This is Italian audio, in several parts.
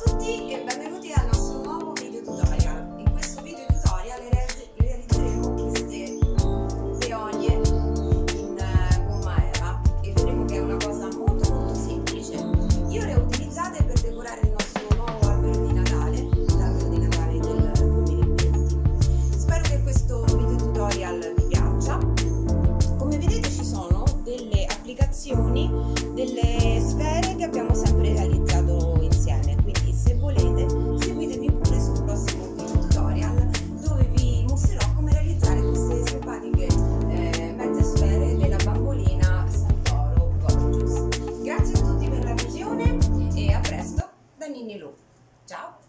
tutti e benvenuti al nostro nuovo video tutorial. In questo video tutorial realizzeremo queste peonie in gomma eva e vedremo che è una cosa molto semplice. Io le ho utilizzate per decorare il nostro nuovo albero di Natale, l'albero di Natale del 2020. Spero che questo video tutorial vi piaccia. Come vedete ci sono delle applicazioni, delle sfere che abbiamo sempre realizzato insieme, quindi se volete seguitemi pure sul prossimo video tutorial dove vi mostrerò come realizzare queste simpatiche mezze sfere della bambolina Santoro Gorgeous. Grazie a tutti per la visione e a presto da Ninni Lu. Ciao!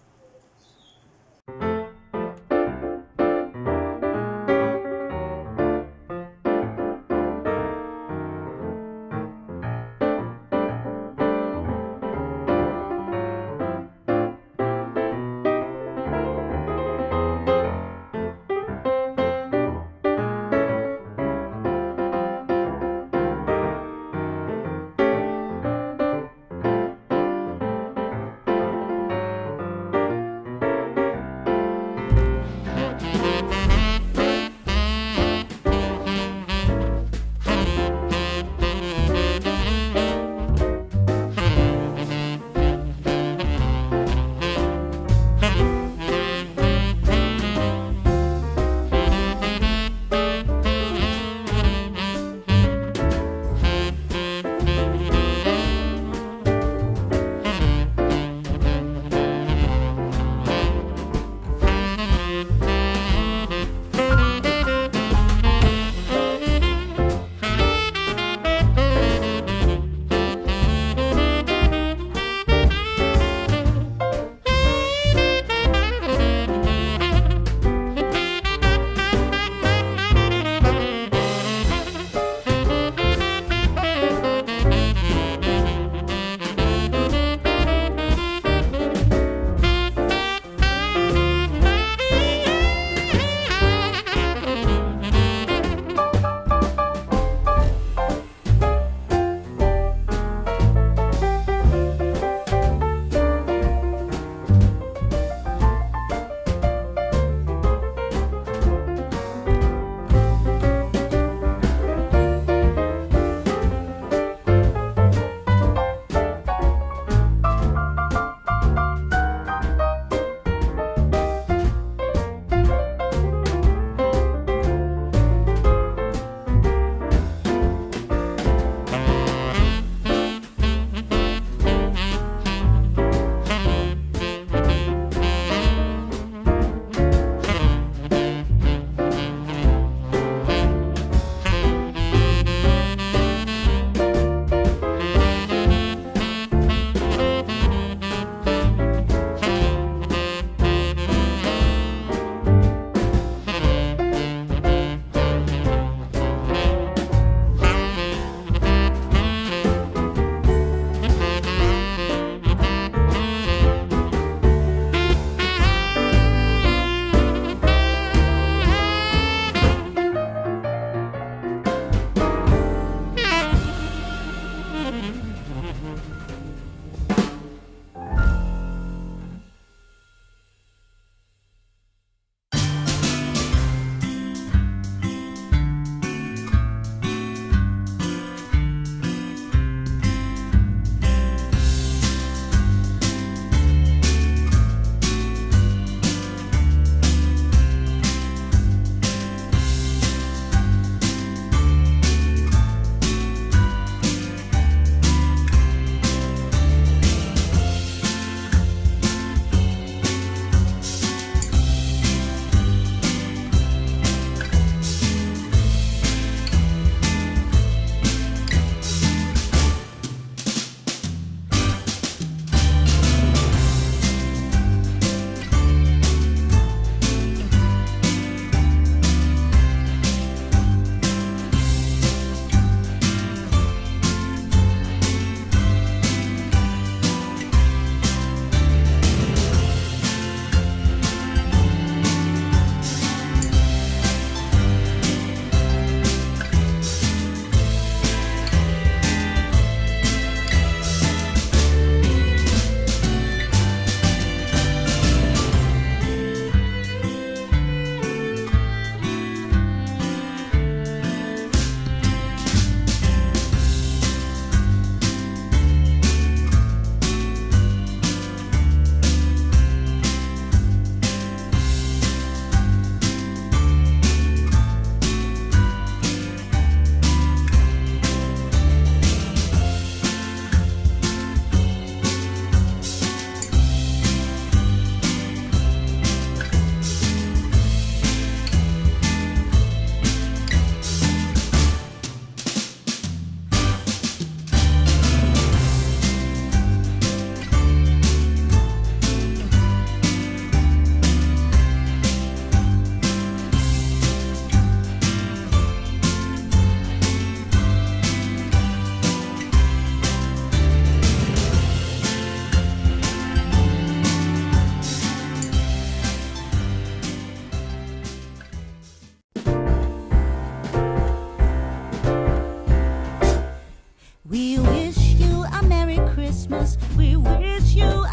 Christmas. We wish you